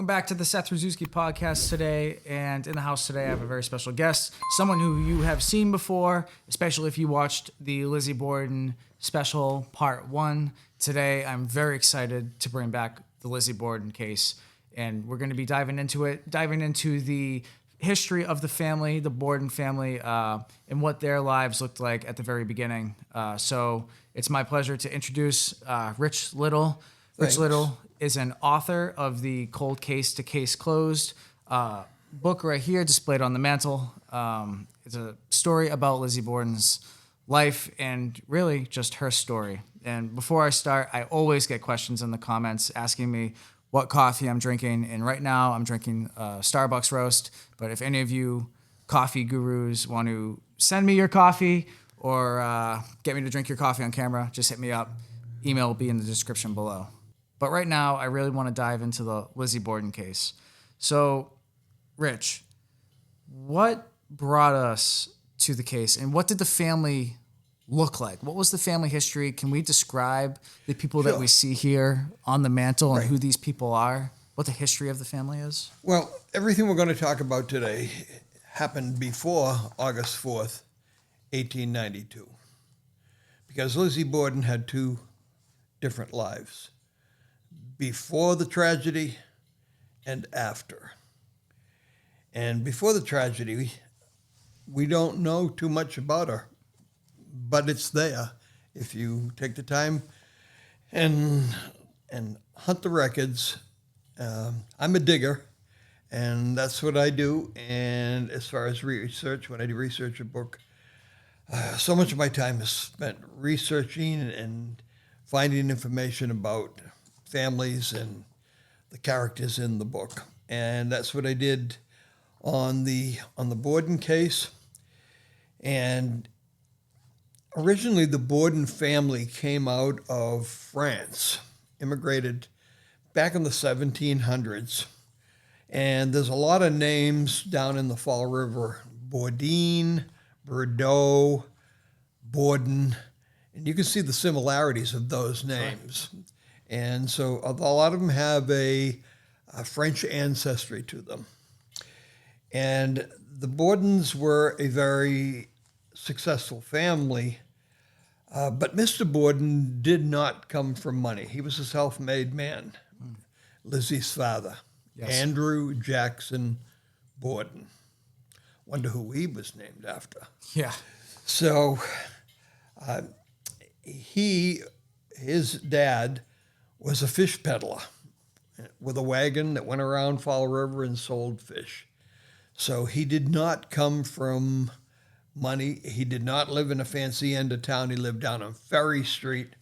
Welcome back to the Seth Rzuski podcast today. And in the house today, I have a very special guest, someone who you have seen before, especially if you watched the Lizzie Borden special part 1. Today, I'm very excited to bring back the Lizzie Borden case. And we're going to be diving into the history of the family, the Borden family, and what their lives looked like at the very beginning. So it's my pleasure to introduce Rich Little. Rich Little is an author of the Cold Case to Case Closed book right here displayed on the mantle. It's a story about Lizzie Borden's life and really just her story. And before I start, I always get questions in the comments asking me what coffee I'm drinking. And right now I'm drinking Starbucks Roast. But if any of you coffee gurus want to send me your coffee or get me to drink your coffee on camera, just hit me up. Email will be in the description below. But right now, I really want to dive into the Lizzie Borden case. So, Rich, what brought us to the case, and what did the family look like? What was the family history? Can we describe the people that we see here on the mantle and who these people are, what the history of the family is? Well, everything we're going to talk about today happened before August 4th, 1892, because Lizzie Borden had two different lives. Before the tragedy and after. And before the tragedy, we don't know too much about her, but it's there if you take the time and hunt the records. I'm a digger, and that's what I do. And as far as research, when I do research a book, so much of my time is spent researching and finding information about families and the characters in the book. And that's what I did on the Borden case. And originally the Borden family came out of France, immigrated back in the 1700s. And there's a lot of names down in the Fall River: Bourdain, Bordeaux, Borden. And you can see the similarities of those names. Right. And so a lot of them have a French ancestry to them. And the Bordens were a very successful family, but Mr. Borden did not come from money. He was a self-made man, Lizzie's father, Andrew Jackson Borden. Wonder who he was named after. Yeah. So his dad was a fish peddler with a wagon that went around Fall River and sold fish. So he did not come from money. He did not live in a fancy end of town. He lived down on Ferry Street.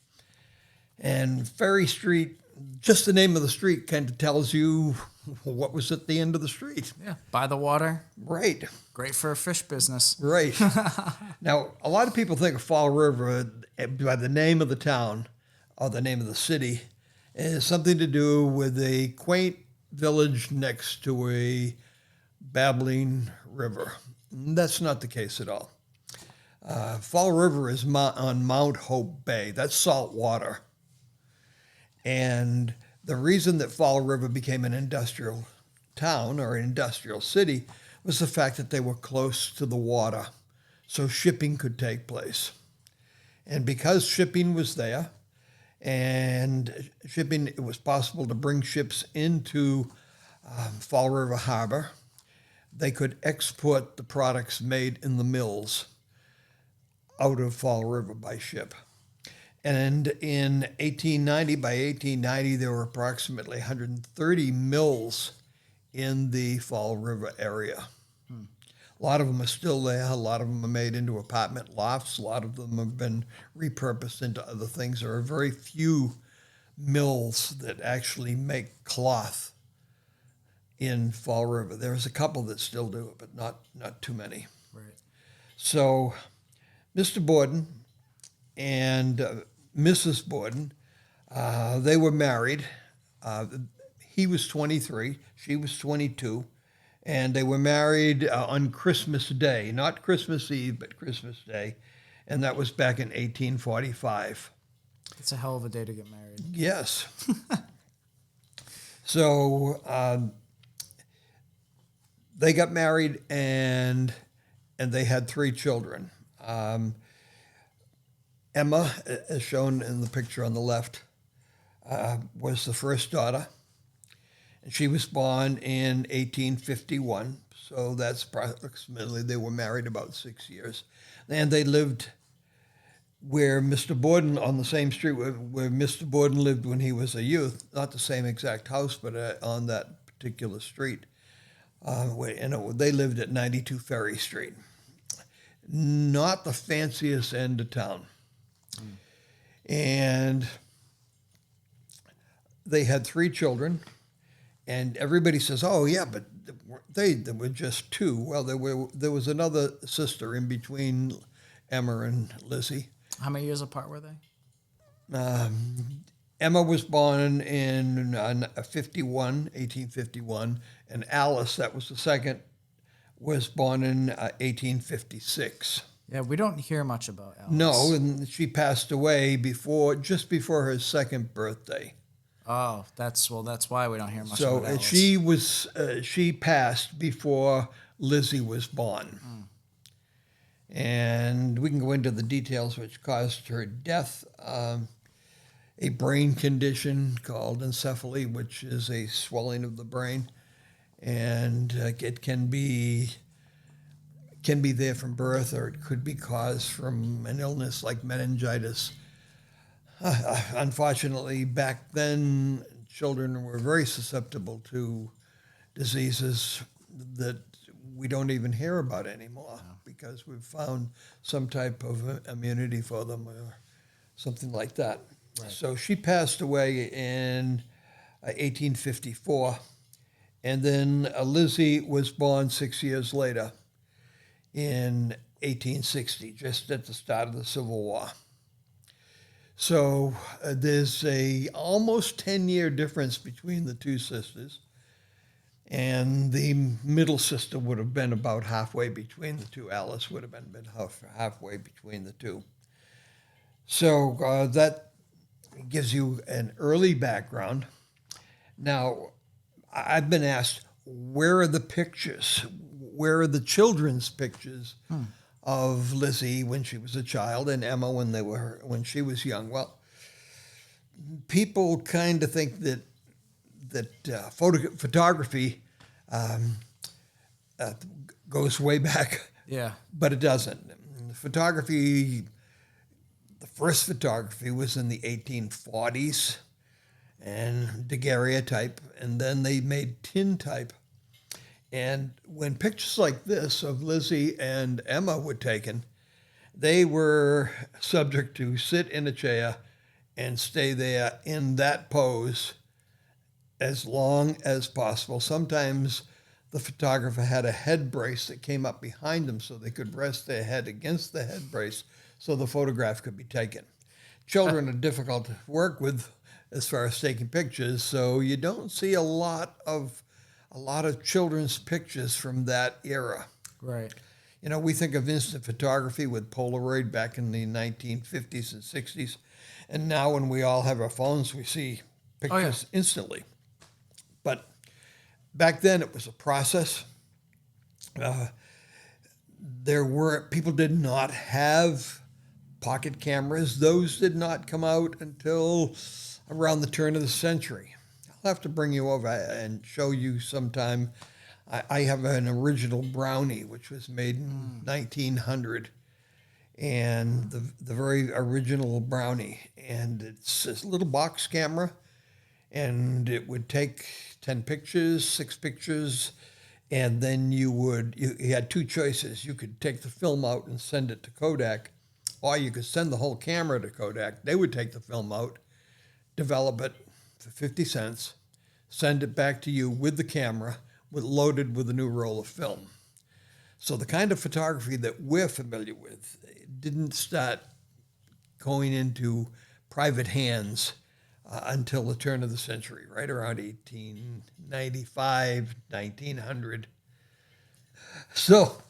And Ferry Street, just the name of the street kind of tells you what was at the end of the street. Yeah, by the water. Right. Great for a fish business. Right. Now, a lot of people think of Fall River by the name of the town or the name of the city. It has something to do with a quaint village next to a babbling river. That's not the case at all. Fall River is on Mount Hope Bay. That's salt water. And the reason that Fall River became an industrial town or an industrial city was the fact that they were close to the water, so shipping could take place. And because shipping was there, and shipping, it was possible to bring ships into Fall River Harbor. They could export the products made in the mills out of Fall River by ship. And in 1890, by 1890, there were approximately 130 mills in the Fall River area. A lot of them are still there. A lot of them are made into apartment lofts. A lot of them have been repurposed into other things. There are very few mills that actually make cloth in Fall River. There's a couple that still do it, but not too many. Right. So Mr. Borden and Mrs. Borden, they were married. He was 23. She was 22. And they were married on Christmas Day, not Christmas Eve, but Christmas Day. And that was back in 1845. It's a hell of a day to get married. Yes. So they got married and they had 3 children. Emma, as shown in the picture on the left, was the first daughter. And she was born in 1851. So that's approximately, they were married about 6 years. And they lived where Mr. Borden, on the same street where Mr. Borden lived when he was a youth, not the same exact house, but on that particular street. They lived at 92 Ferry Street. Not the fanciest end of town. And they had 3 children, and everybody says, "Oh yeah, but there were just 2." Well, there was another sister in between Emma and Lizzie. How many years apart were they? Emma was born in 1851, and Alice, that was the second, was born in 1856. Yeah, we don't hear much about Alice. No, and she passed away just before her second birthday. Oh, that's why we don't hear much So about Alice. she passed before Lizzie was born. And we can go into the details which caused her death. A brain condition called encephaly, which is a swelling of the brain, and it can be there from birth, or it could be caused from an illness like meningitis. Unfortunately, back then, children were very susceptible to diseases that we don't even hear about anymore, because we've found some type of immunity for them or something like that. Right. So she passed away in 1854, and then Lizzie was born 6 years later in 1860, just at the start of the Civil War. So there's a almost 10-year difference between the 2 sisters, and the middle sister would have been about halfway between the 2. Alice would have been halfway between the 2. So that gives you an early background. Now, I've been asked, where are the pictures? Where are the children's pictures of Lizzie when she was a child and Emma when she was young? Well, people kind of think that photography goes way back. Yeah, but it doesn't. Photography. The first photography was in the 1840s and daguerreotype, and then they made tintype. And when pictures like this of Lizzie and Emma were taken, they were subject to sit in a chair and stay there in that pose as long as possible. Sometimes the photographer had a head brace that came up behind them so they could rest their head against the head brace so the photograph could be taken. Children are difficult to work with as far as taking pictures, so you don't see a lot of children's pictures from that era. Right. You know, we think of instant photography with Polaroid back in the 1950s and 60s, and now when we all have our phones, we see pictures instantly. But back then, it was a process. People did not have pocket cameras. Those did not come out until around the turn of the century. I'll have to bring you over and show you sometime. I have an original Brownie, which was made in 1900, and the very original Brownie. And it's this little box camera, and it would take 10 pictures, 6 pictures, and then you had 2 choices. You could take the film out and send it to Kodak, or you could send the whole camera to Kodak. They would take the film out, develop it for 50 cents, send it back to you with the camera, loaded with a new roll of film. So the kind of photography that we're familiar with didn't start going into private hands until the turn of the century, right around 1895, 1900. So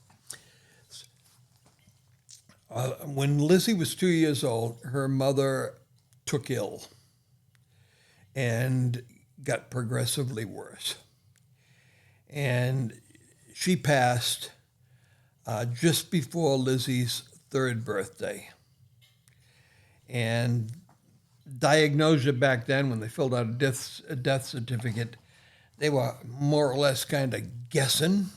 when Lizzie was 2 years old, her mother took ill and got progressively worse. And she passed just before Lizzie's third birthday. And diagnosia back then, when they filled out a death certificate, they were more or less kind of guessing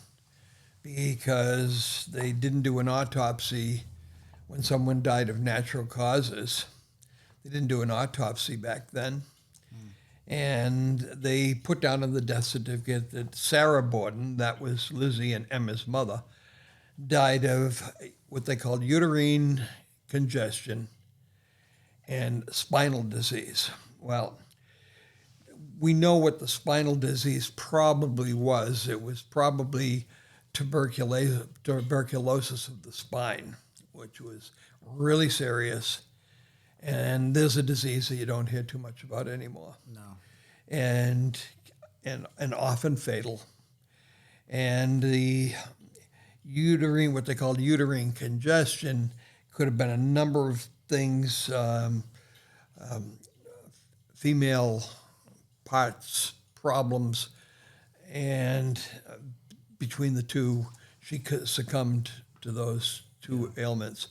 because they didn't do an autopsy when someone died of natural causes. They didn't do an autopsy back then. And they put down in the death certificate that Sarah Borden, that was Lizzie and Emma's mother, died of what they called uterine congestion and spinal disease. Well, we know what the spinal disease probably was. It was probably tuberculosis of the spine, which was really serious. And there's a disease that you don't hear too much about anymore. No. And often fatal. And the uterine, what they called uterine congestion, could have been a number of things, female parts problems, and between the two, she succumbed to those two ailments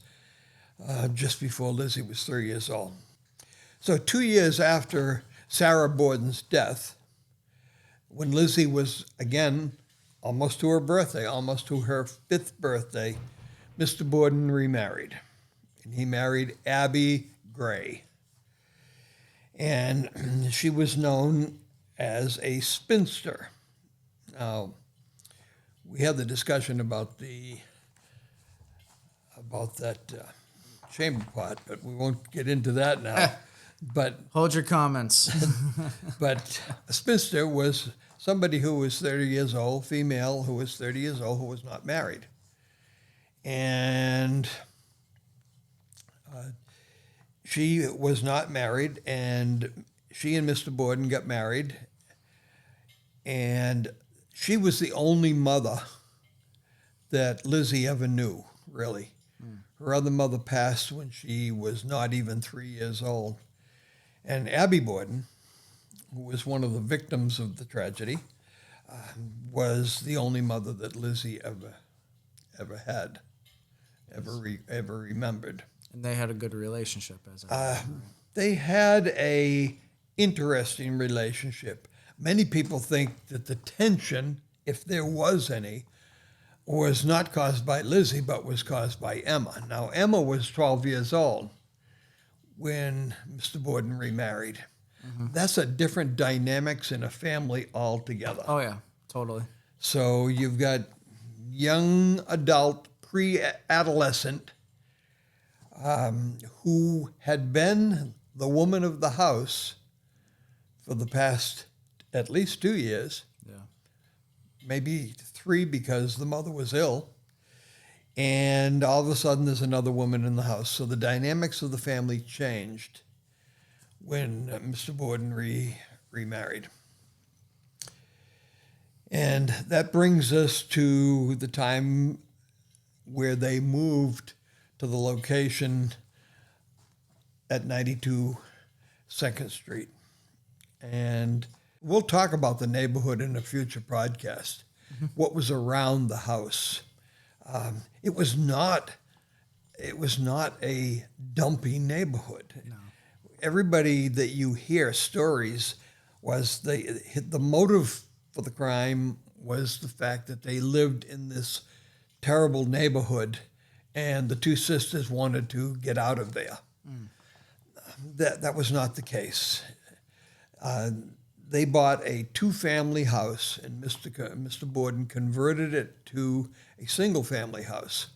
just before Lizzie was 3 years old. So 2 years after Sarah Borden's death, when Lizzie was, again, almost to her birthday, almost to her 5th birthday, Mr. Borden remarried. And he married Abby Gray. And she was known as a spinster. Now, we had the discussion about that chamber pot, but we won't get into that now. But Hold your comments. but a spinster was somebody who was 30 years old, female who was 30 years old, who was not married. And she was not married, and she and Mr. Borden got married, and she was the only mother that Lizzie ever knew, really. Her other mother passed when she was not even 3 years old. And Abby Borden, who was one of the victims of the tragedy, was the only mother that Lizzie ever had, ever remembered. And they had a good relationship, as I remember. They had a interesting relationship. Many people think that the tension, if there was any, was not caused by Lizzie, but was caused by Emma. Now, Emma was 12 years old when Mr. Borden remarried. Mm-hmm. That's a different dynamics in a family altogether. Oh, yeah, totally. So you've got young adult, pre-adolescent, who had been the woman of the house for the past at least 2 years. Yeah. Maybe 3 because the mother was ill. And all of a sudden there's another woman in the house. So the dynamics of the family changed when Mr. Borden remarried. And that brings us to the time where they moved to the location at 92 2nd Street. And we'll talk about the neighborhood in a future podcast, what was around the house. It was not a dumpy neighborhood. No. Everybody that you hear stories was the motive for the crime was the fact that they lived in this terrible neighborhood and the two sisters wanted to get out of there. That was not the case. They bought a 2-family house, and Mr. Borden converted it to a single-family house.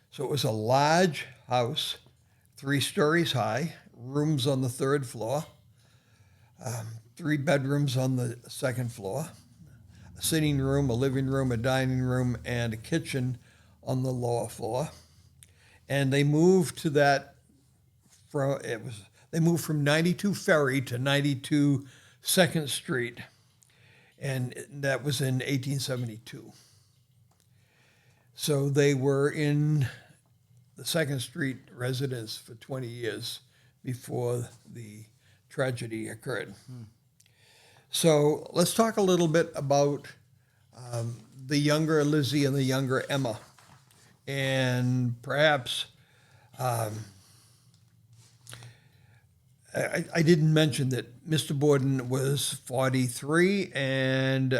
So it was a large house, 3 stories high, rooms on the 3rd floor, 3 bedrooms on the 2nd floor, a sitting room, a living room, a dining room, and a kitchen on the lower floor. And they moved to that. They moved from 92 Ferry to 92 2nd Street, and that was in 1872. So they were in the 2nd Street residence for 20 years before the tragedy occurred. So let's talk a little bit about the younger Lizzie and the younger Emma. And perhaps I didn't mention that Mr. Borden was 43 and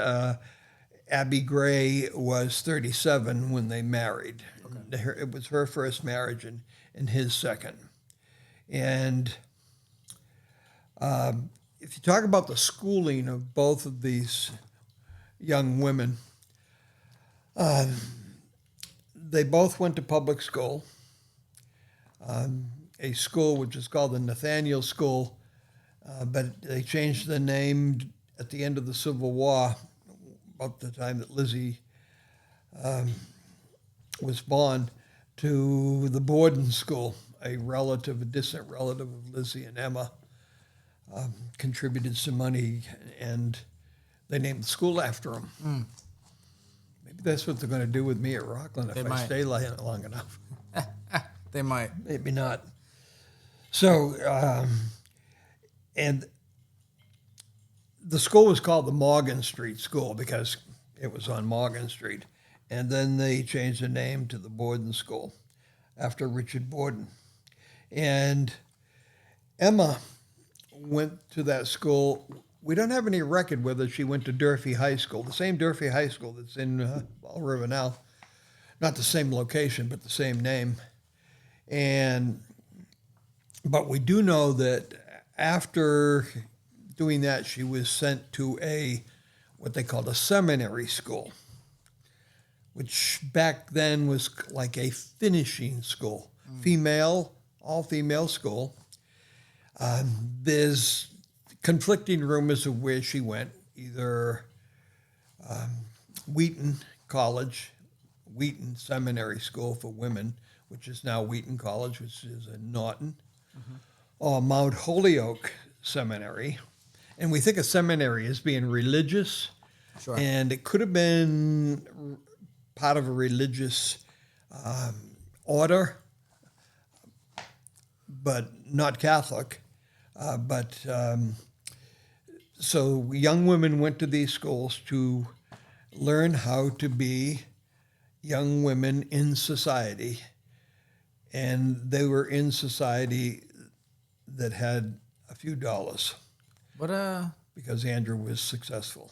Abby Gray was 37 when they married. Okay. It was her first marriage and his second. And if you talk about the schooling of both of these young women, they both went to public school, a school which is called the Nathaniel School, but they changed the name at the end of the Civil War, about the time that Lizzie was born, to the Borden School. A distant relative of Lizzie and Emma contributed some money, and they named the school after them. Mm. Maybe that's what they're going to do with me at Rockland if I stay long enough. They might. Maybe not. So, and the school was called the Morgan Street School because it was on Morgan Street. And then they changed the name to the Borden School after Richard Borden. And Emma went to that school. We don't have any record whether she went to Durfee High School, the same Durfee High School that's in Fall River now. Not the same location, but the same name. But we do know that after doing that, she was sent to what they called a seminary school, which back then was like a finishing school, all-female school. There's conflicting rumors of where she went, either Wheaton College, Wheaton Seminary School for Women, which is now Wheaton College, which is in Norton, or Mount Holyoke Seminary. And we think of seminary as being religious, sure. And it could have been part of a religious order, but not Catholic. So young women went to these schools to learn how to be young women in society. And they were in society that had a few dollars. Because Andrew was successful.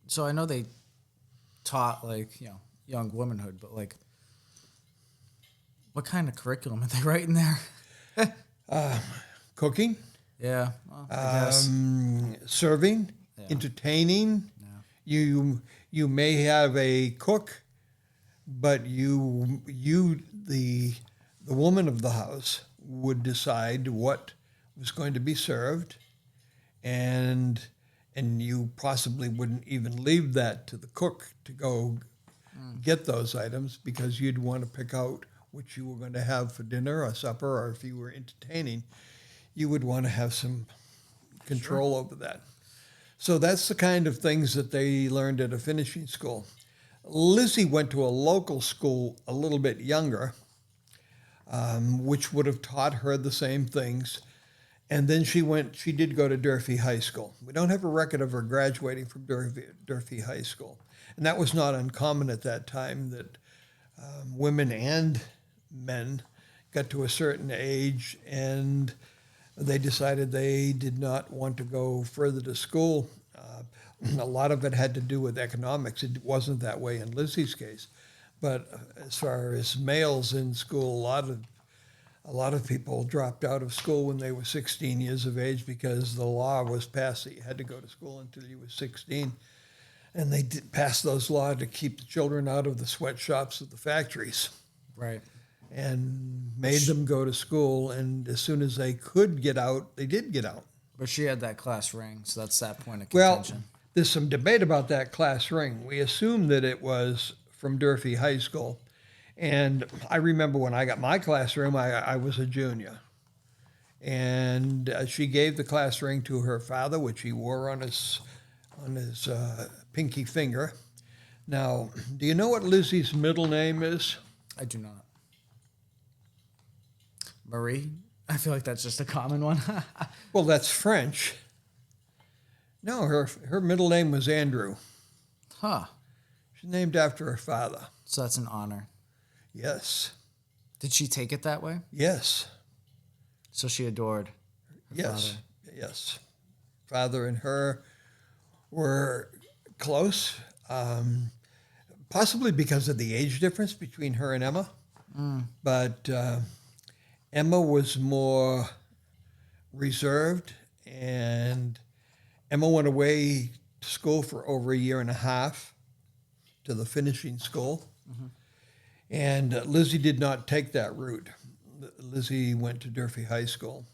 So I know they taught young womanhood, but what kind of curriculum are they writing there? Cooking. Yeah, well, I guess. Serving, entertaining. Yeah. You may have a cook, but the woman of the house would decide what was going to be served, and you possibly wouldn't even leave that to the cook to go get those items, because you'd want to pick out what you were going to have for dinner or supper, or if you were entertaining, you would want to have some control over that. So that's the kind of things that they learned at a finishing school. Lizzie went to a local school a little bit younger, which would have taught her the same things. And then she did go to Durfee High School. We don't have a record of her graduating from Durfee High School. And that was not uncommon at that time, that women and men got to a certain age and they decided they did not want to go further to school. A lot of it had to do with economics. It wasn't that way in Lizzie's case. But as far as males in school, a lot of people dropped out of school when they were 16 years of age because the law was passed that you had to go to school until you were 16. And they did pass those laws to keep the children out of the sweatshops of the factories. Right. And made them go to school. And as soon as they could get out, they did get out. But she had that class ring, so that's that point of contention. Well, there's some debate about that class ring. We assume that it was from Durfee High School. And I remember when I got my class ring, I was a junior. And she gave the class ring to her father, which he wore on his pinky finger. Now, do you know what Lizzie's middle name is? I do not. Marie? I feel like that's just a common one. Well, that's French. No, her middle name was Andrew. Huh. She's named after her father. So that's an honor. Yes. Did she take it that way? Yes. So she adored her Yes. father. Yes. Father and her were close, possibly because of the age difference between her and Emma. But Emma was more reserved, and Emma went away to school for over a year and a half to the finishing school. And Lizzie did not take that route. Lizzie went to Durfee High School.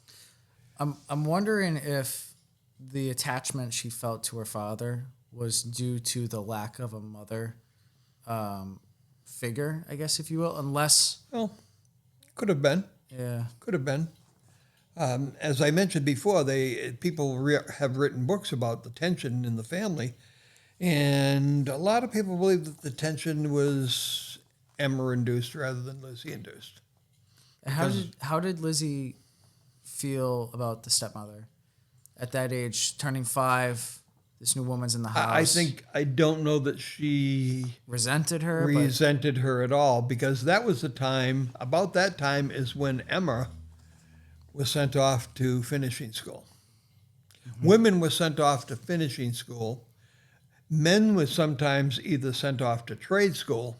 I'm wondering if the attachment she felt to her father was due to the lack of a mother figure, I guess, if you will, unless... Well, could have been. Yeah. Could have been. As I mentioned before, people have written books about the tension in the family, and a lot of people believe that the tension was Emma-induced rather than Lizzie-induced. How did Lizzie feel about the stepmother at that age, turning 5? This new woman's in the house. I don't know that she resented her at all, because that was the time. About that time is when Emma was sent off to finishing school. Women were sent off to finishing school. Men were sometimes either sent off to trade school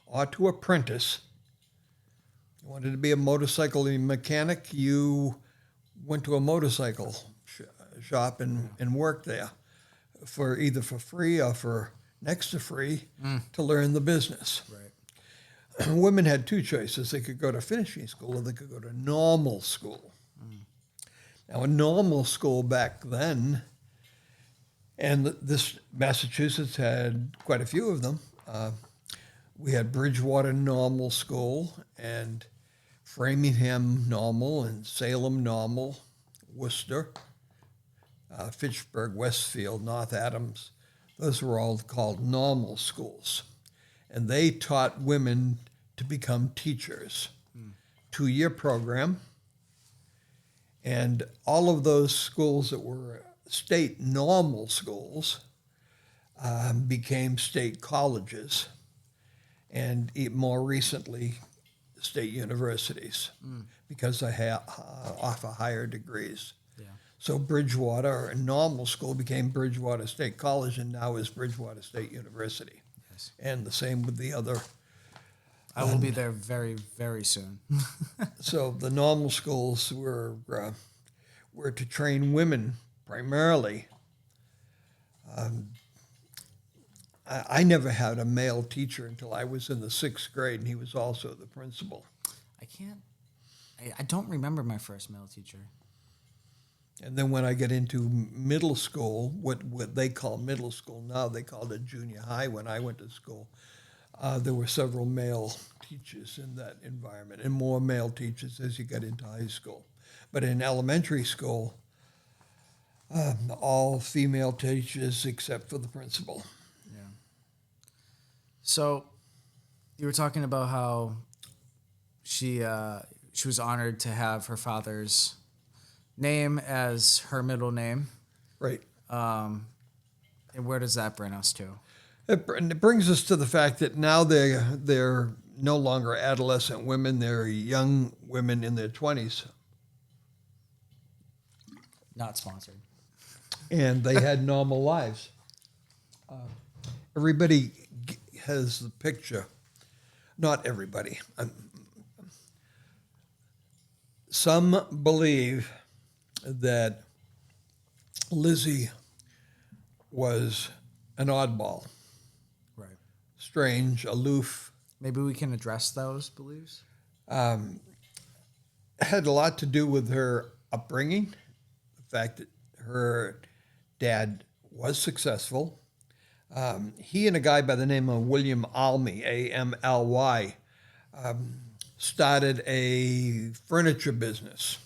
or to apprentice. You wanted to be a motorcycle mechanic, you went to a motorcycle shop and worked there for either for free or for next to free to learn the business. Right. Women had two choices. They could go to finishing school or they could go to normal school. Now, a normal school back then, and this Massachusetts had quite a few of them. We had Bridgewater Normal School and Framingham Normal and Salem Normal, Worcester, Fitchburg, Westfield, North Adams. Those were all called normal schools. And they taught women to become teachers. 2-year program. And all of those schools that were state normal schools became state colleges, and more recently, state universities, because they offer higher degrees. Yeah. So Bridgewater, a normal school, became Bridgewater State College, and now is Bridgewater State University. Yes. And the same with the other. I will be there very, very soon. So the normal schools were to train women primarily. I never had a male teacher until I was in the 6th grade, and he was also the principal. I don't remember my first male teacher. And then when I get into middle school, what they call middle school now, they called it junior high when I went to school. There were several male teachers in that environment, and more male teachers as you got into high school. But in elementary school, all female teachers except for the principal. Yeah. So you were talking about how she was honored to have her father's name as her middle name. Right. And where does that bring us to? It brings us to the fact that now they're no longer adolescent women; they're young women in their 20s. Not sponsored. And they had normal lives. Everybody has the picture. Not everybody. Some believe that Lizzie was an oddball. Right. Strange, aloof. Maybe we can address those beliefs. Had a lot to do with her upbringing, the fact that her dad was successful. He and a guy by the name of William Almy, A-M-L-Y, started a furniture business.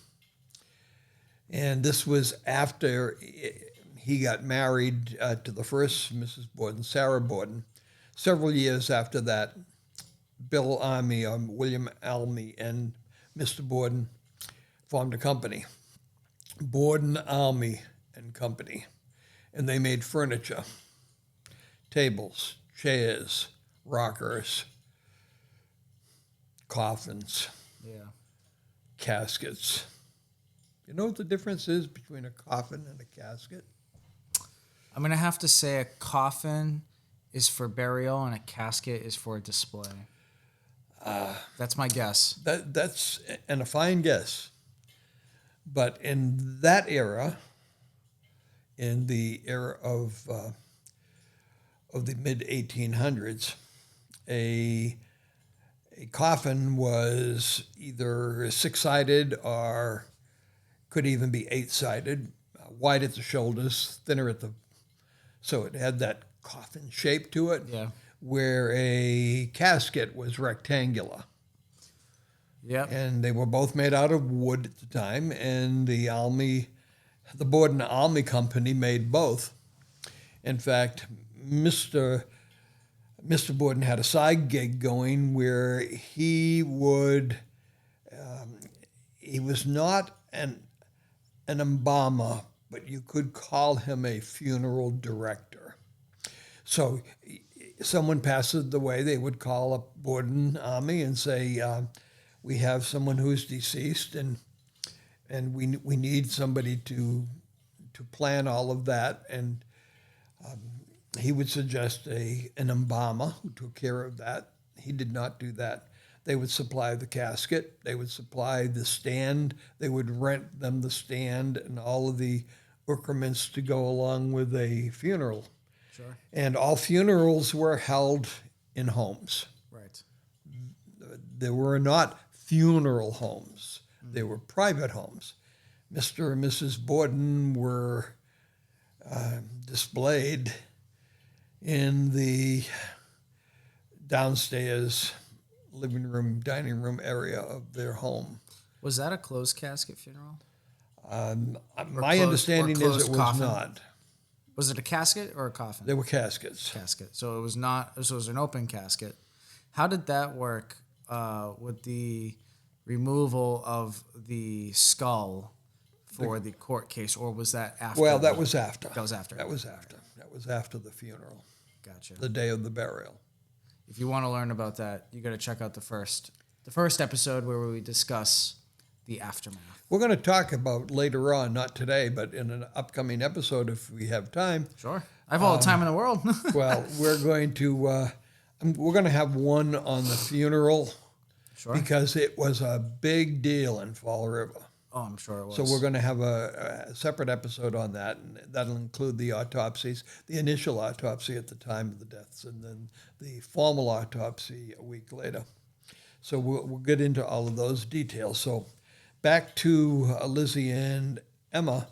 And this was after he got married to the first Mrs. Borden, Sarah Borden. Several years after that, Bill Almy, William Almy, and Mr. Borden formed a company, Borden, Almy and Company. and they made furniture, tables, chairs, rockers, coffins, Yeah. caskets. You know what the difference is between a coffin and a casket? I'm going to have to say a coffin is for burial and a casket is for display. That's my guess. That's a fine guess. But in that era, in the era of the mid 1800s, a coffin was either 6-sided or could even be 8-sided, wide at the shoulders, thinner at the, so it had that coffin shape to it. Yeah. Where a casket was rectangular. Yep. And they were both made out of wood at the time, and the Borden Almy Company made both. In fact, Mr. Borden had a side gig going where he would, he was not an embalmer, but you could call him a funeral director. So someone passes away, they would call up Borden Army and say, we have someone who's deceased, and we need somebody to plan all of that. And he would suggest an embalmer who took care of that. He did not do that. They would supply the casket, they would supply the stand, they would rent them the stand and all of the accoutrements to go along with a funeral. Sure. And all funerals were held in homes. Right. There were not funeral homes. They were private homes. Mr. and Mrs. Borden were displayed in the downstairs living room, dining room area of their home. Was that a closed casket funeral? My understanding is it was coffin? not. Was it a casket or a coffin? They were caskets. Casket. So it was not. So it was an open casket. How did that work with the removal of the skull for the court case, or was that after? Well, that was after. That was after. That was after. That was after the funeral. Gotcha. The day of the burial. If you want to learn about that, you got to check out the first episode where we discuss the aftermath. We're going to talk about later on, not today, but in an upcoming episode if we have time. Sure. I have all the time in the world. Well, we're going to have one on the funeral. Sure. Because it was a big deal in Fall River. Oh, I'm sure it was. So we're going to have a separate episode on that, and that'll include the autopsies, the initial autopsy at the time of the deaths, and then the formal autopsy a week later. So we'll get into all of those details. So back to Lizzie and Emma.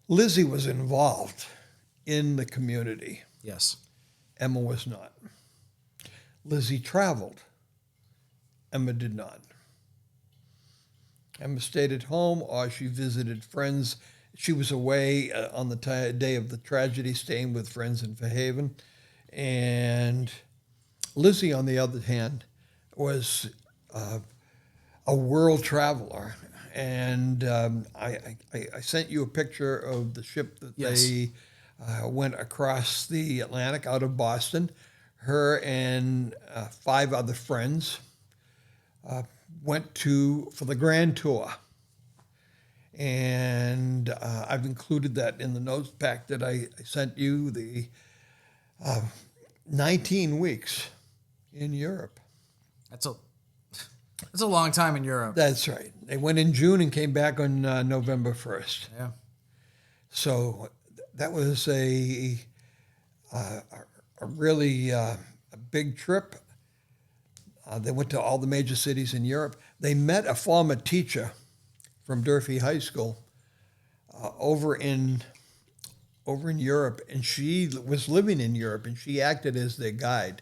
Lizzie was involved in the community. Yes. Emma was not. Lizzie traveled. Emma did not. Emma stayed at home or she visited friends. She was away on the day of the tragedy, staying with friends in Fairhaven. And Lizzie, on the other hand, was a world traveler. And I sent you a picture of the ship that they went across the Atlantic out of Boston. Her and 5 other friends went for the Grand Tour. And I've included that in the notes pack that I sent you, the 19 weeks in Europe. That's a long time in Europe. That's right. They went in June and came back on November 1st. Yeah. So that was a really a big trip. They went to all the major cities in Europe. They met a former teacher from Durfee High School over in Europe, and she was living in Europe, and she acted as their guide.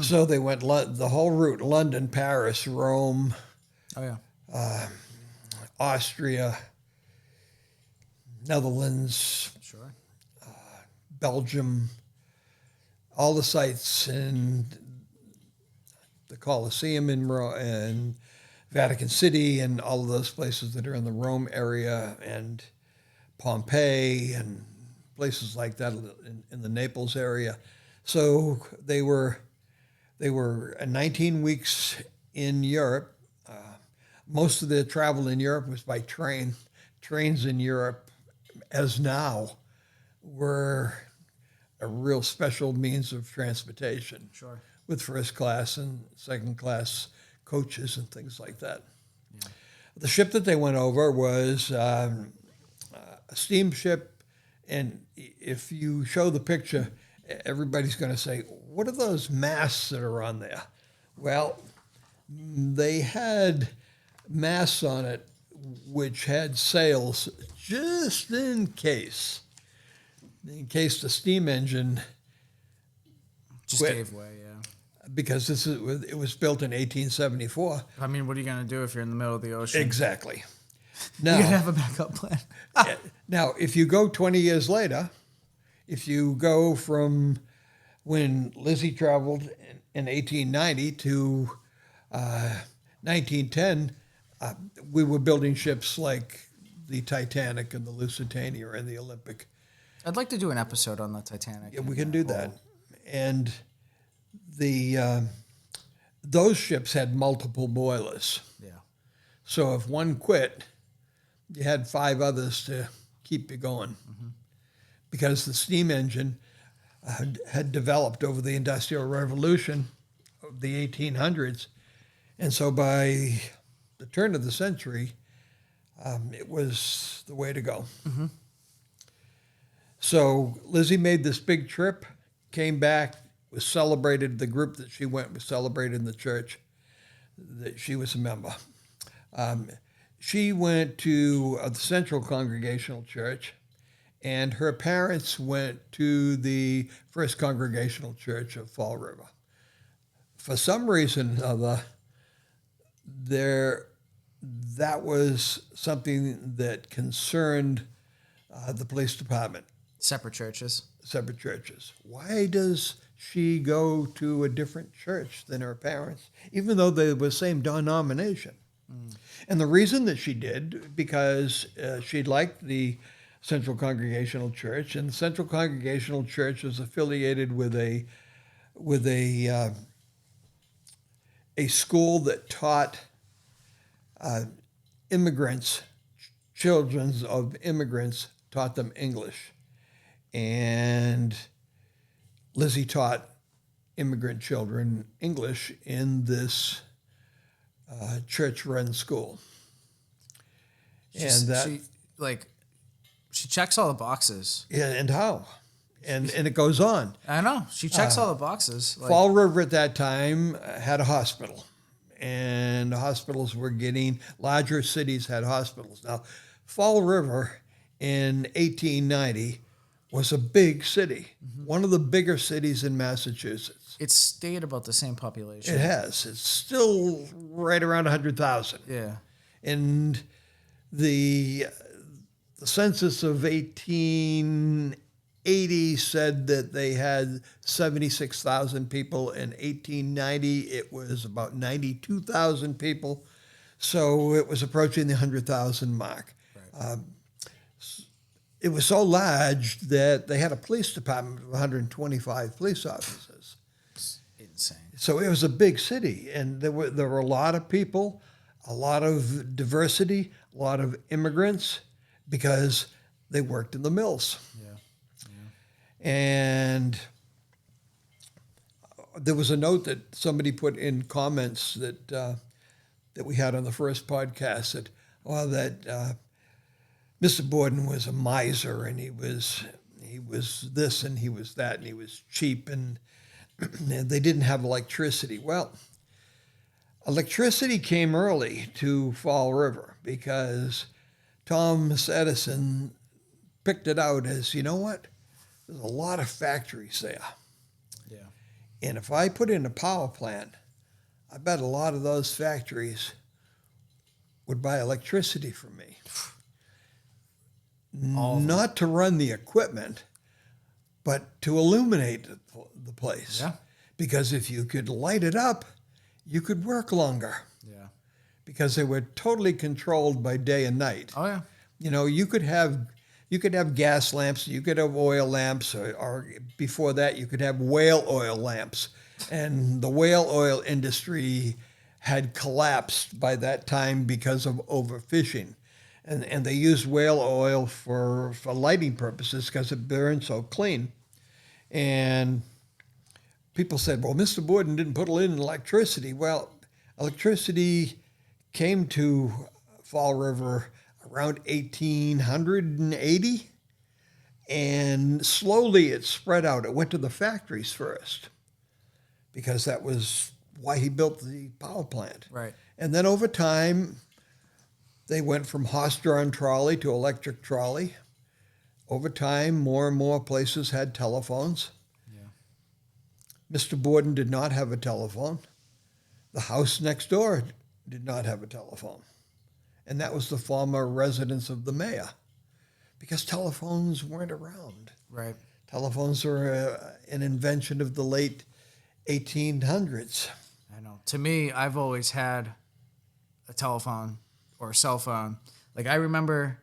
So they went the whole route: London, Paris, Rome, Austria, Netherlands, Sure. Belgium, all the sites in the Colosseum in Vatican City, and all of those places that are in the Rome area, and Pompeii, and places like that in the Naples area. So they were 19 weeks in Europe. Most of their travel in Europe was by train. Trains in Europe, as now, were a real special means of transportation. Sure. With first class and second class coaches and things like that. Yeah. The ship that they went over was a steamship, and if you show the picture, everybody's going to say, what are those masts that are on there? Well, they had masts on it which had sails just in case the steam engine just quit. Gave way, yeah. Because it was built in 1874. I mean, what are you going to do if you're in the middle of the ocean? Exactly. Now, you have a backup plan. Now, if you go 20 years later, if you go from when Lizzie traveled in 1890 to 1910, we were building ships like the Titanic and the Lusitania and the Olympic. I'd like to do an episode on the Titanic. Yeah, we can do that. And those ships had multiple boilers. Yeah. So if one quit, you had 5 others to keep you going. Mm-hmm. Because the steam engine had developed over the Industrial Revolution of the 1800s. And so by the turn of the century, it was the way to go. Mm-hmm. So Lizzie made this big trip, came back, was celebrated. The group that she went was celebrated in the church that she was a member. She went to the Central Congregational Church, and her parents went to the First Congregational Church of Fall River. For some reason or other, that was something that concerned the police department. Separate churches. Separate churches. Why does she go to a different church than her parents, even though they were the same denomination? Mm. And the reason that she did, because she liked the Central Congregational Church, and the Central Congregational Church is affiliated with a school that taught immigrants, children of immigrants, taught them English. And Lizzie taught immigrant children English in this church-run school. She checks all the boxes. Yeah, and how? And it goes on. I know. She checks all the boxes. Fall River at that time had a hospital. And the hospitals were getting, larger cities had hospitals. Now, Fall River in 1890 was a big city, one of the bigger cities in Massachusetts. It's stayed about the same population. It has. It's still right around 100,000. Yeah. And the census of 1880 said that they had 76,000 people. In 1890, it was about 92,000 people. So it was approaching the 100,000 mark. Right. It was so large that they had a police department of 125 police officers. It's insane. So it was a big city, and there were a lot of people, a lot of diversity, a lot of immigrants, because they worked in the mills. Yeah. And there was a note that somebody put in comments that we had on the first podcast that Mr. Borden was a miser, and he was this and he was that, and he was cheap, and they didn't have electricity. Well, electricity came early to Fall River because Thomas Edison picked it out as, you know what, there's a lot of factories there. Yeah. And if I put in a power plant, I bet a lot of those factories would buy electricity from me. Not to run the equipment, but to illuminate the place. Yeah. Because if you could light it up, you could work longer. Yeah. Because they were totally controlled by day and night. Oh, yeah. You know, you could have You could have gas lamps, you could have oil lamps, or before that, you could have whale oil lamps. And the whale oil industry had collapsed by that time because of overfishing. And they used whale oil for lighting purposes because it burned so clean. And people said, well, Mr. Borden didn't put in electricity. Well, electricity came to Fall River around 1880, and slowly it spread out. It went to the factories first because that was why he built the power plant. Right. And then over time, they went from horse-drawn trolley to electric trolley. Over time, more and more places had telephones. Yeah. Mr. Borden did not have a telephone. The house next door did not have a telephone. And that was the former residence of the mayor, because telephones weren't around. Right. Telephones were an invention of the late 1800s. I know. To me, I've always had a telephone or a cell phone. Like, I remember,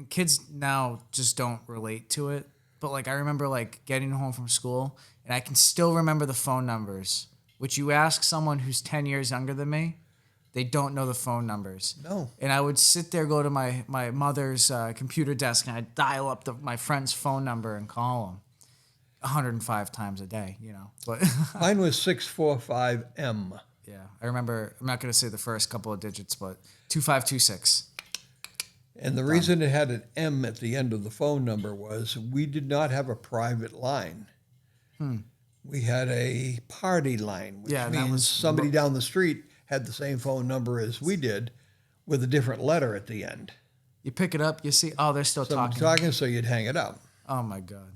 kids now just don't relate to it. But like, I remember like getting home from school, and I can still remember the phone numbers. Which you ask someone who's 10 years younger than me, they don't know the phone numbers. No. And I would sit there, go to my mother's computer desk, and I'd dial up my friend's phone number and call them 105 times a day, you know. But Mine was 645M. yeah, I remember, I'm not going to say the first couple of digits, but 2526. And the reason it had an M at the end of the phone number was we did not have a private line. We had a party line, which means somebody down the street had the same phone number as we did with a different letter at the end. You pick it up, you see, oh, they're still talking. So you'd hang it up. Oh, my God.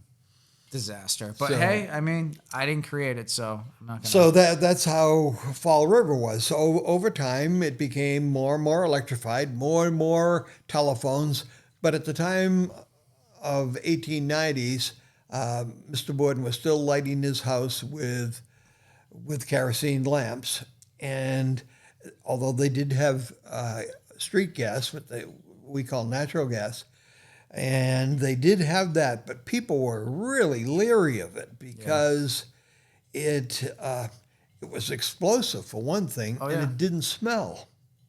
Disaster. But So- hey, I mean, I didn't create it, so I'm not going to. So that's how Fall River was. So over time, it became more and more electrified, more and more telephones. But at the time of 1890s, Mr. Borden was still lighting his house with kerosene lamps. And although they did have street gas, what we call natural gas, and they did have that, but people were really leery of it because it was explosive for one thing, and it didn't smell.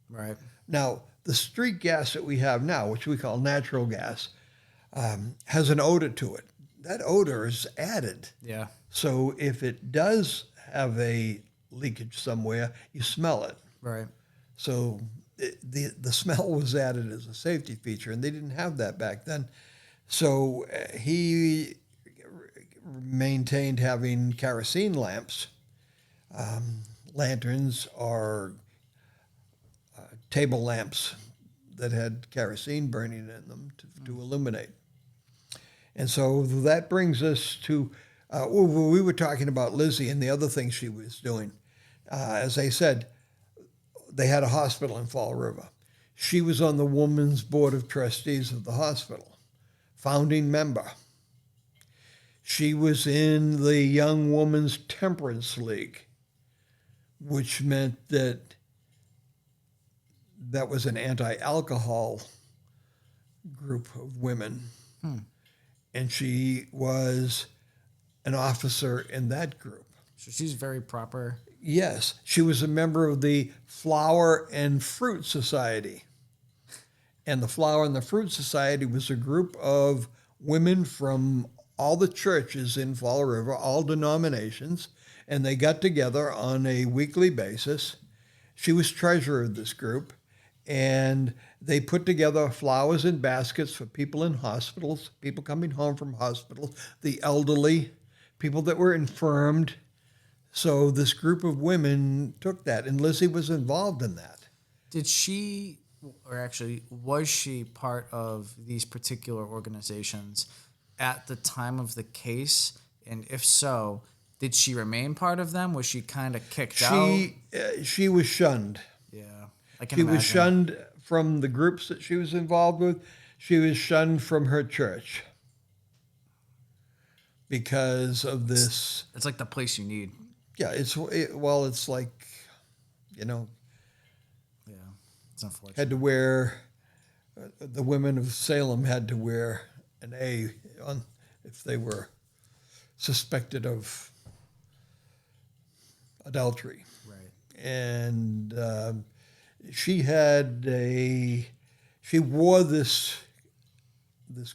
Right. Now, the street gas that we have now, which we call natural gas, has an odor to it. That odor is added. Yeah. So if it does have a leakage somewhere, you smell it. Right. So the smell was added as a safety feature, and they didn't have that back then. So he maintained having kerosene lamps, lanterns, or table lamps that had kerosene burning in them to illuminate. And so that brings us to, we were talking about Lizzie and the other things she was doing. As I said, they had a hospital in Fall River. She was on the Women's Board of Trustees of the hospital, founding member. She was in the Young Women's Temperance League, which meant that was an anti-alcohol group of women. And she was an officer in that group. So she's very proper. Yes, she was a member of the Flower and Fruit Society. And the Flower and the Fruit Society was a group of women from all the churches in Fall River, all denominations, and they got together on a weekly basis. She was treasurer of this group, and they put together flowers in baskets for people in hospitals, people coming home from hospitals, the elderly, people that were infirmed. So this group of women took that, and Lizzie was involved in that. Did she, or actually, was she part of these particular organizations at the time of the case? And if so, did she remain part of them? Was she kind of kicked out? She was shunned. Yeah, I can She imagine. was shunned from the groups that she was involved with. She was shunned from her church because of this. It's like the place you need. Yeah, it's like, Yeah, it's unfortunate. had to wear the women of Salem had to wear an A on if they were suspected of adultery. Right. And she wore this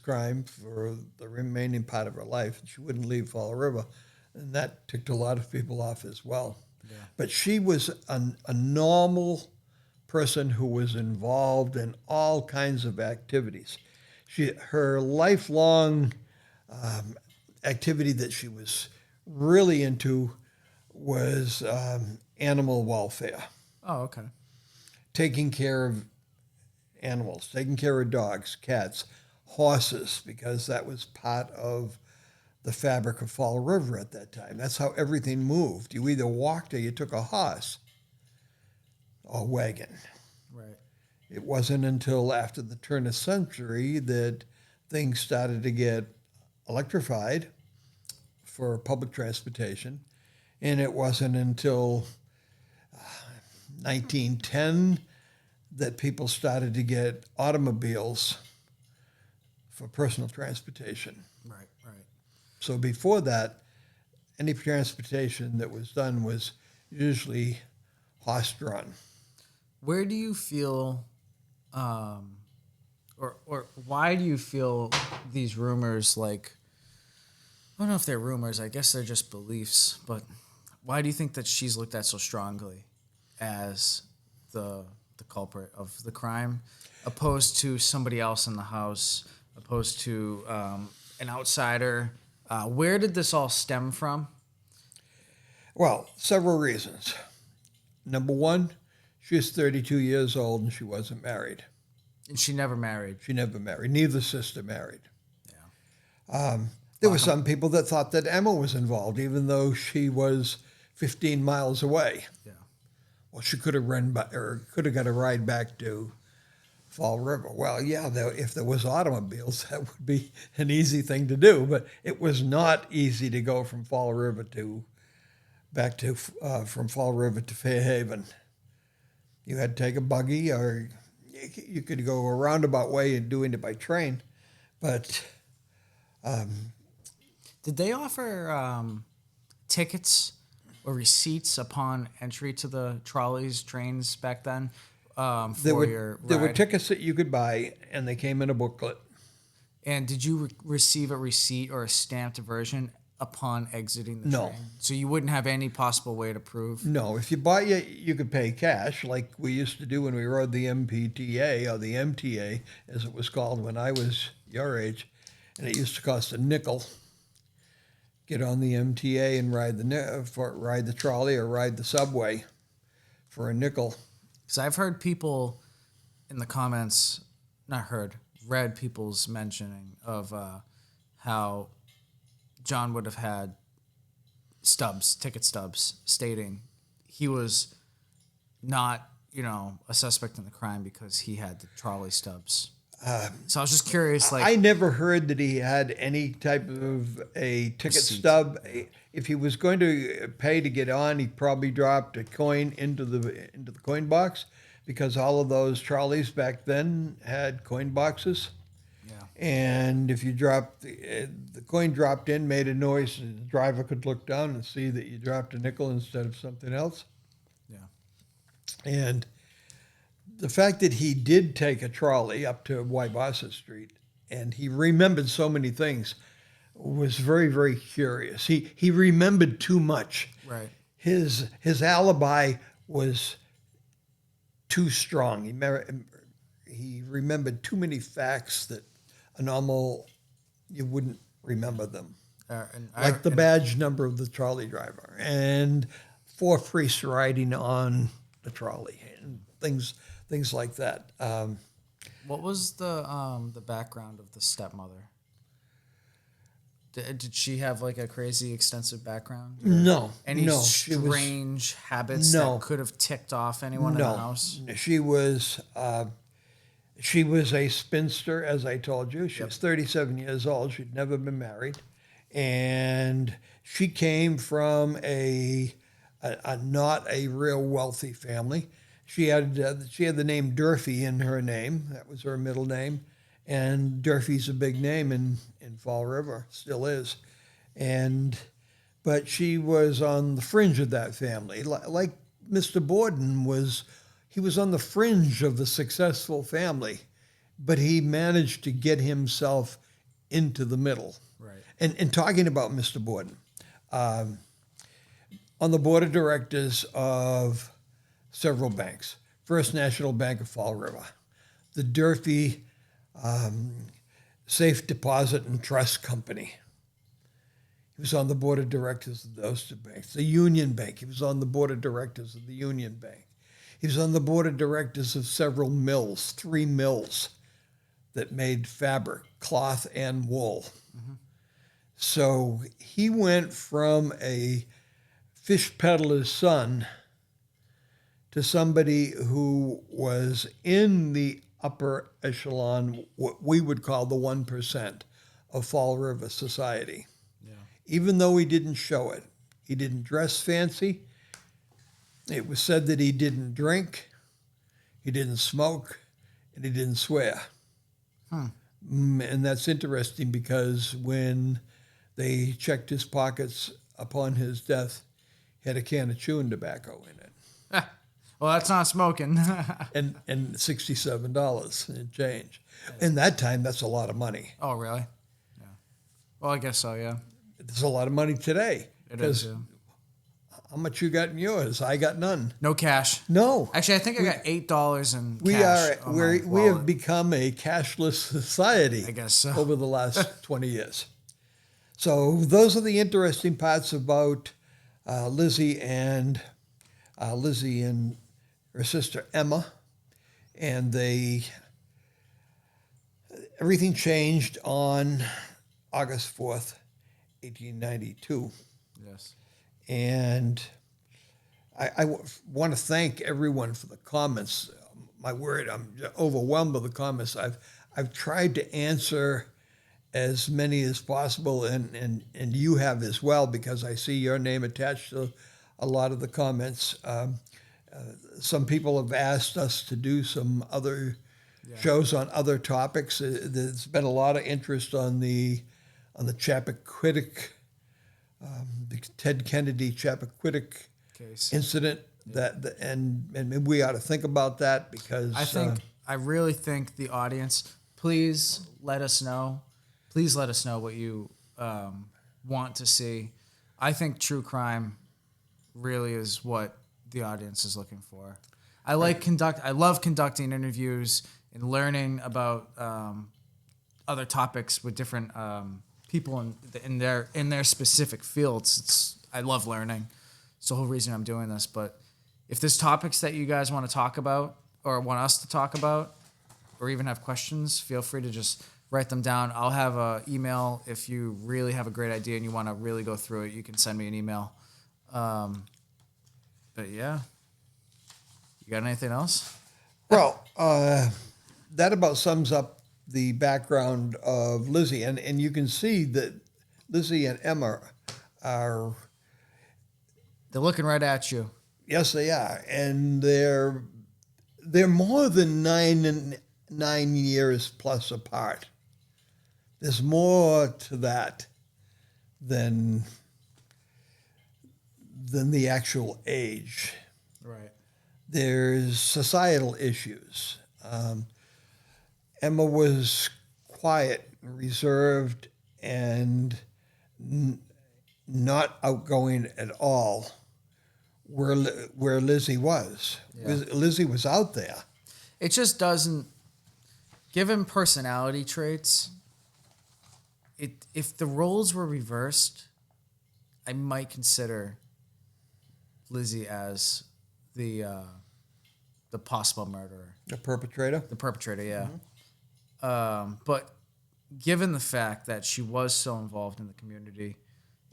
crime for the remaining part of her life. She wouldn't leave Fall River, and that ticked a lot of people off as well. Yeah. But she was a normal person who was involved in all kinds of activities. Her lifelong activity that she was really into was animal welfare. Oh, okay. Taking care of animals, taking care of dogs, cats, horses, because that was part of the fabric of Fall River at that time. That's how everything moved. You either walked or you took a horse or wagon. Right. It wasn't until after the turn of century that things started to get electrified for public transportation. And it wasn't until 1910 that people started to get automobiles for personal transportation. Right. Right. So before that, any transportation that was done was usually horse-drawn. Where do you feel, or why do you feel these rumors, like, I don't know if they're rumors, I guess they're just beliefs, but why do you think that she's looked at so strongly as the culprit of the crime, opposed to somebody else in the house, opposed to an outsider? Where did this all stem from? Well, several reasons. Number one, she was 32 years old and she wasn't married. And she never married. She never married. Neither sister married. Yeah. There were some people that thought that Emma was involved, even though she was 15 miles away. Yeah. Well, she could have could have got a ride back to Fall River. Well, yeah, if there was automobiles, that would be an easy thing to do. But it was not easy to go from Fall River from Fall River to Fairhaven. You had to take a buggy, or you could go a roundabout way and doing it by train. But did they offer tickets or receipts upon entry to the trolleys, trains back then? There Your were ride? tickets that you could buy, and they came in a booklet. And did you receive a receipt or a stamped version upon exiting the No. train? So you wouldn't have any possible way to prove? No, if you bought it, you could pay cash, like we used to do when we rode the MPTA, or the MTA, as it was called when I was your age, and it used to cost a nickel. Get on the MTA and ride the trolley or ride the subway for a nickel. Because I've heard people in the comments, read people's mentioning of how John would have had ticket stubs, stating he was not, a suspect in the crime because he had the trolley stubs. So I was just curious, I never heard that he had any type of a ticket Receipt. stub. If he was going to pay to get on, he probably dropped a coin into the coin box, because all of those trolleys back then had coin boxes. Yeah. And if you dropped the coin dropped in, made a noise, the driver could look down and see that you dropped a nickel instead of something else. Yeah. And the fact that he did take a trolley up to Wybosset Street and he remembered so many things was very, very curious. He remembered too much. Right. His alibi was too strong. He remembered too many facts that a normal, you wouldn't remember them. Like the badge number of the trolley driver and 4 priests riding on the trolley and things like that. What was the background of the stepmother? Did she have like a crazy extensive background? No. Any no, strange habits No. that could have ticked off anyone in the house? She was a spinster, as I told you. She was 37 years old. She'd never been married. And she came from a not a real wealthy family. She had the name Durfee in her name. That was her middle name, and Durfee's a big name in Fall River, still is, but she was on the fringe of that family, like Mr. Borden was. He was on the fringe of the successful family, but he managed to get himself into the middle. Right. And talking about Mr. Borden, on the board of directors of several banks, First National Bank of Fall River, the Durfee Safe Deposit and Trust Company. He was on the board of directors of those two banks. The Union Bank, he was on the board of directors of the Union Bank. He was on the board of directors of several mills, 3 mills that made fabric, cloth, and wool. Mm-hmm. So he went from a fish peddler's son to somebody who was in the upper echelon, what we would call the 1% of Fall River society. Yeah. Even though he didn't show it. He didn't dress fancy. It was said that he didn't drink, he didn't smoke, and he didn't swear. And that's interesting because when they checked his pockets upon his death, he had a can of chewing tobacco in it. Well, that's not smoking. and $67 and change. In that time, that's a lot of money. Oh, really? Yeah. Well, I guess so, yeah. It's a lot of money today. It is, yeah. How much you got in yours? I got none. No cash. No. Actually, I think I got $8 in we cash. We have become a cashless society. I guess so. Over the last 20 years. So those are the interesting parts about Lizzie and her sister Emma, and everything changed on August 4th, 1892. Yes. And I want to thank everyone for the comments. My word, I'm overwhelmed with the comments. I've tried to answer as many as possible, and you have as well, because I see your name attached to a lot of the comments. Some people have asked us to do some other shows on other topics. There's been a lot of interest on the Chappaquiddick, the Ted Kennedy Chappaquiddick case incident. And we ought to think about that, because I really think the audience, please let us know. Please let us know what you want to see. I think true crime really is what the audience is looking for. I love conducting interviews and learning about other topics with different people in their specific fields. I love learning. It's the whole reason I'm doing this. But if there's topics that you guys want to talk about or want us to talk about, or even have questions, feel free to just write them down. I'll have an email. If you really have a great idea and you want to really go through it, you can send me an email. But yeah, you got anything else? Well, that about sums up the background of Lizzie, and you can see that Lizzie and Emma are. They're looking right at you. Yes, they are, and they're more than 9 years plus apart. There's more to that than the actual age. Right. There's societal issues. Emma was quiet, reserved, and not outgoing at all, where Lizzie was. Yeah. Lizzie was out there. It just doesn't, given personality traits, if the roles were reversed, I might consider Lizzie as the possible murderer. The perpetrator? The perpetrator, yeah. Mm-hmm. But given the fact that she was so involved in the community,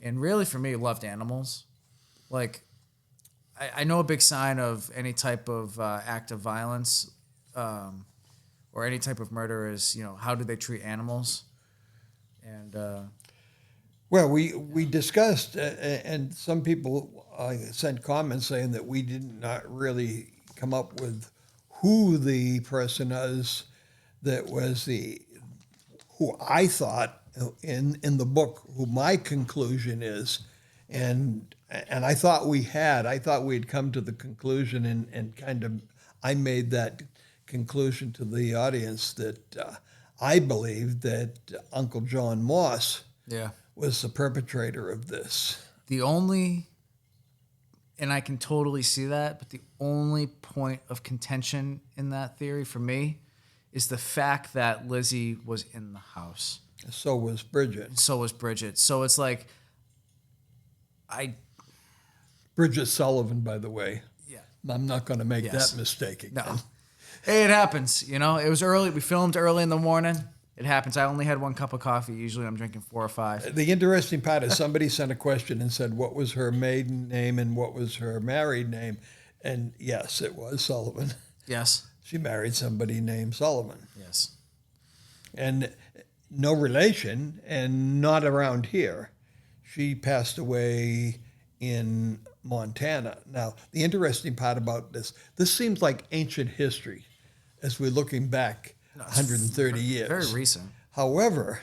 and really for me loved animals, like I know a big sign of any type of act of violence or any type of murder is, how do they treat animals? And well, we discussed, and some people sent comments saying that we did not really come up with who the person is that was who I thought in the book, who my conclusion is, and I thought we'd come to the conclusion, and kind of I made that conclusion to the audience that I believe that Uncle John Morse was the perpetrator of this. And I can totally see that, but the only point of contention in that theory for me is the fact that Lizzie was in the house. So was Bridget. So it's like, Bridget Sullivan, by the way. Yeah. I'm not going to make that mistake again. No. Hey, it happens. It was early. We filmed early in the morning. It happens. I only had 1 cup of coffee. Usually I'm drinking 4 or 5. The interesting part is somebody sent a question and said, what was her maiden name and what was her married name? And yes, it was Sullivan. Yes. She married somebody named Sullivan. Yes. And no relation, and not around here. She passed away in Montana. Now, the interesting part about this seems like ancient history as we're looking back 130 years. Very recent. However,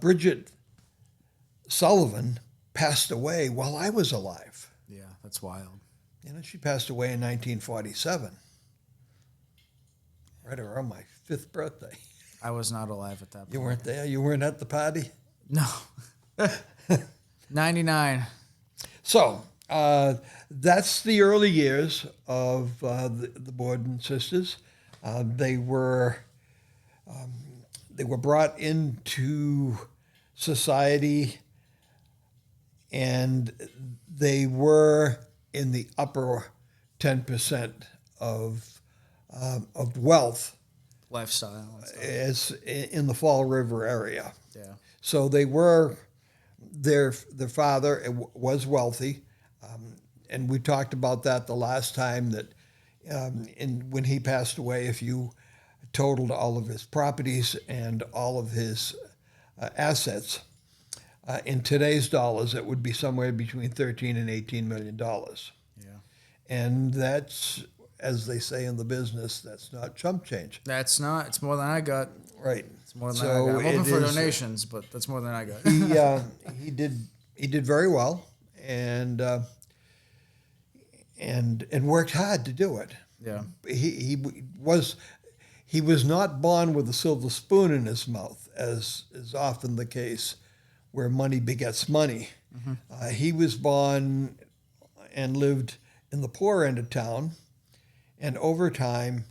Bridget Sullivan passed away while I was alive. Yeah, that's wild. She passed away in 1947, right around my 5th birthday. I was not alive at that point. You weren't there? You weren't at the party? No. 99. So that's the early years of the Borden sisters. They were brought into society, and they were in the upper 10% of wealth, Lifestyle. as in the Fall River area. Yeah. So they were. Their father was wealthy, and we talked about that the last time, that when he passed away, if you totaled all of his properties and all of his assets, in today's dollars, it would be somewhere between $13 and $18 million. Yeah. And that's, as they say in the business, that's not chump change. That's not. It's more than I got. Right. It's more than I got. I'm hoping for donations, but that's more than I got. He did very well, and worked hard to do it. Yeah. He was not born with a silver spoon in his mouth, as is often the case where money begets money. Mm-hmm. He was born and lived in the poor end of town, and over time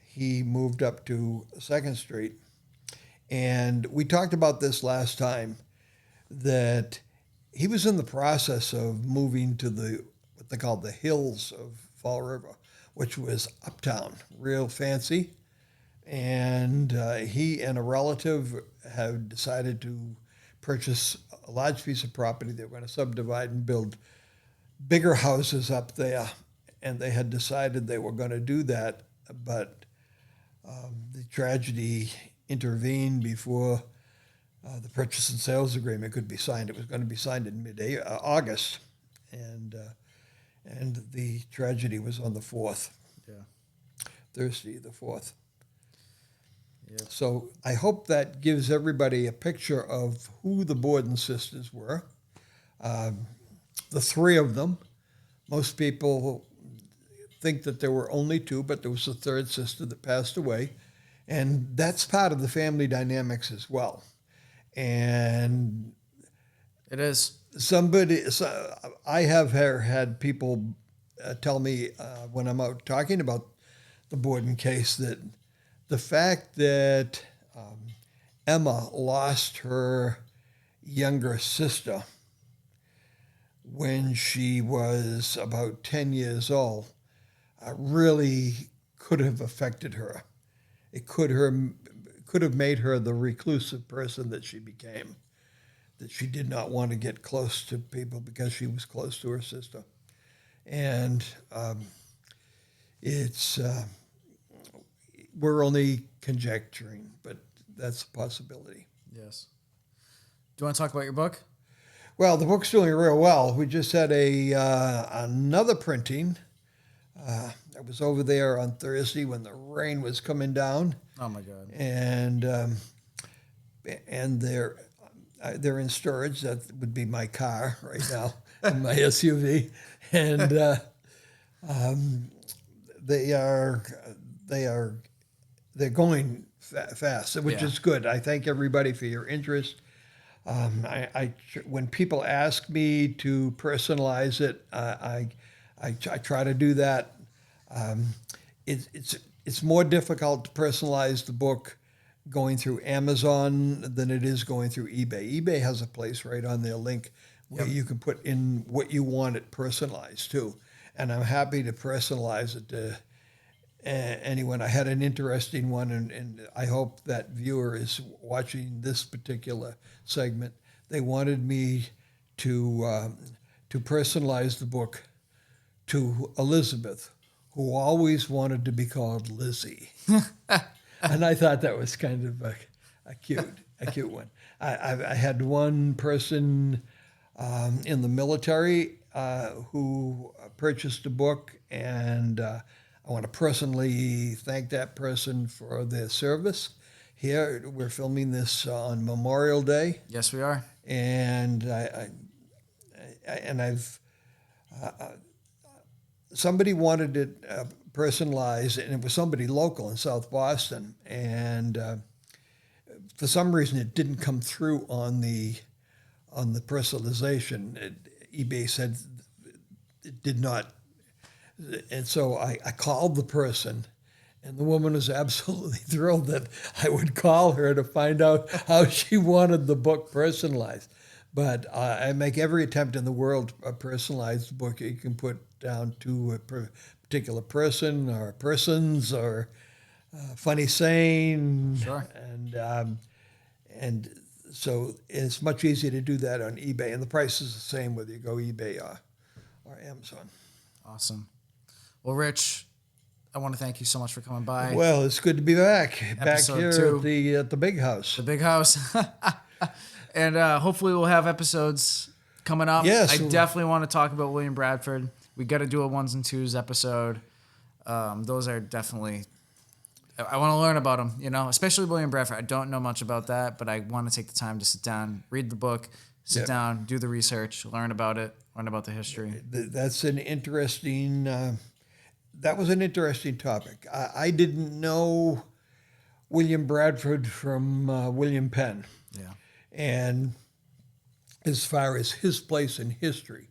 he moved up to 2nd Street. And we talked about this last time, that he was in the process of moving to what they called the hills of Fall River, which was uptown, real fancy. And he and a relative have decided to purchase a large piece of property. They were going to subdivide and build bigger houses up there. And they had decided they were going to do that, but the tragedy intervened before the purchase and sales agreement could be signed. It was going to be signed in mid-August, and the tragedy was on the 4th. Yeah. Thursday, the 4th. Yeah. So I hope that gives everybody a picture of who the Borden sisters were. The 3 of them. Most people think that there were only 2, but there was a 3rd sister that passed away. And that's part of the family dynamics as well. And It is. I have had people tell me when I'm out talking about the Borden case, that the fact that Emma lost her younger sister when she was about 10 years old really could have affected her. It could have made her the reclusive person that she became, that she did not want to get close to people because she was close to her sister. And we're only conjecturing, but that's a possibility. Yes. Do you want to talk about your book? Well, the book's doing real well. We just had another printing. I was over there on Thursday when the rain was coming down, Oh my God. and they're in storage. That would be my car right now, and my SUV, and they're going fast, which is good. I thank everybody for your interest. When people ask me to personalize it, I try to do that. It's more difficult to personalize the book going through Amazon than it is going through eBay. eBay has a place right on their link where you can put in what you want it personalized to, and I'm happy to personalize it to anyone. I had an interesting one, and I hope that viewer is watching this particular segment. They wanted me to personalize the book to Elizabeth, who always wanted to be called Lizzie, and I thought that was kind of a cute one. I had one person in the military who purchased a book, and I want to personally thank that person for their service. Here, we're filming this on Memorial Day. Yes, we are. And somebody wanted it personalized, and it was somebody local in South Boston. And for some reason, it didn't come through on the personalization. eBay said it did not. And so I called the person, and the woman was absolutely thrilled that I would call her to find out how she wanted the book personalized. But I make every attempt in the world to personalize the book. You can put down to a particular person or persons or funny saying. Sure. And so it's much easier to do that on eBay. And the price is the same whether you go eBay or Amazon. Awesome. Well, Rich, I want to thank you so much for coming by. Well, it's good to be back Episode here at the big house. The big house. And hopefully we'll have episodes coming up. Yes. I definitely want to talk about William Bradford. We got to do a ones and twos episode. Those are definitely, I want to learn about them, especially William Bradford. I don't know much about that, but I want to take the time to sit down, read the book, sit down, do the research, learn about it, learn about the history. That's an interesting, that was an interesting topic. I didn't know William Bradford from William Penn. Yeah. And as far as his place in history,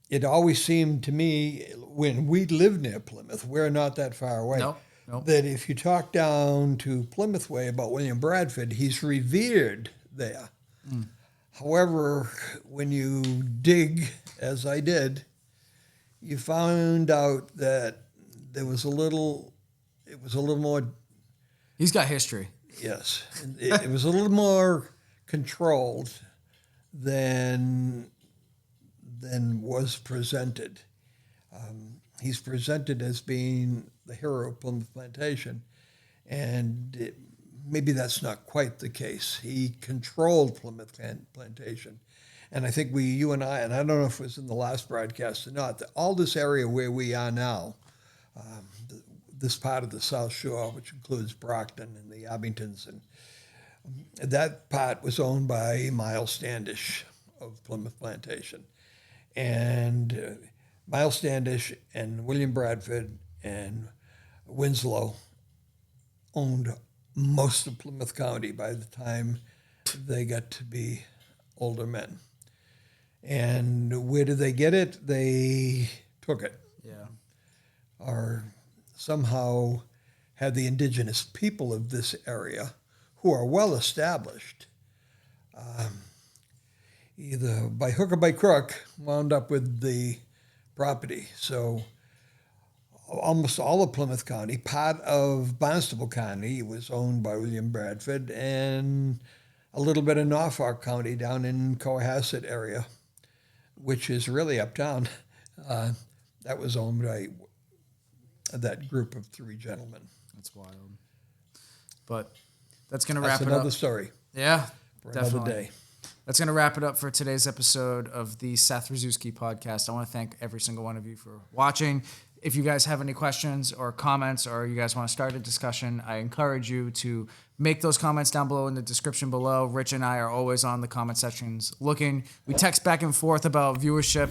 it always seemed to me when we lived near Plymouth, we're not that far away, Nope. that if you talk down to Plymouth way about William Bradford, he's revered there. Mm. However, when you dig, as I did, you found out that it was a little more. He's got history. Yes, it was a little more controlled than was presented. He's presented as being the hero of Plymouth Plantation, and maybe that's not quite the case. He controlled Plymouth Plantation. And I think you and I don't know if it was in the last broadcast or not, that all this area where we are now, this part of the South Shore, which includes Brockton and the Abingtons, and that part was owned by Miles Standish of Plymouth Plantation. And Miles Standish and William Bradford and Winslow owned most of Plymouth County by the time they got to be older men. And where did they get it? They took it. Yeah. Or somehow had the indigenous people of this area, who are well established, either by hook or by crook, wound up with the property. So almost all of Plymouth County, part of Barnstable County, was owned by William Bradford, and a little bit of Norfolk County down in Cohasset area, which is really uptown, that was owned by that group of three gentlemen. That's wild. But that's going to wrap it up. That's another story. Yeah, for definitely. another day. That's going to wrap it up for today's episode of the Seth Rzuski podcast. I want to thank every single one of you for watching. If you guys have any questions or comments, or you guys want to start a discussion, I encourage you to make those comments down below in the description below. Rich and I are always on the comment sections looking. We text back and forth about viewership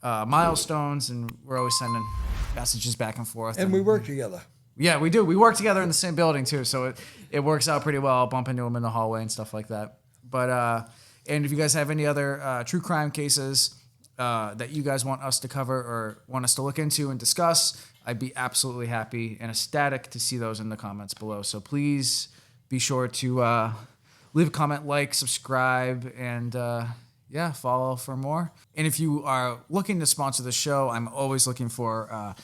milestones, and we're always sending messages back and forth. And we work together. Yeah, we do. We work together in the same building too, so it works out pretty well. I'll bump into them in the hallway and stuff like that. But and if you guys have any other true crime cases that you guys want us to cover or want us to look into and discuss, I'd be absolutely happy and ecstatic to see those in the comments below. So please be sure to leave a comment, like, subscribe, and follow for more. And if you are looking to sponsor the show, I'm always looking for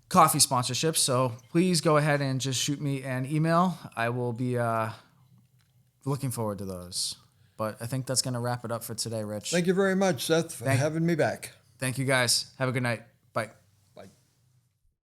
coffee sponsorships. So please go ahead and just shoot me an email. I will be looking forward to those. But I think that's going to wrap it up for today, Rich. Thank you very much, Seth, for having me back. Thank you, guys. Have a good night.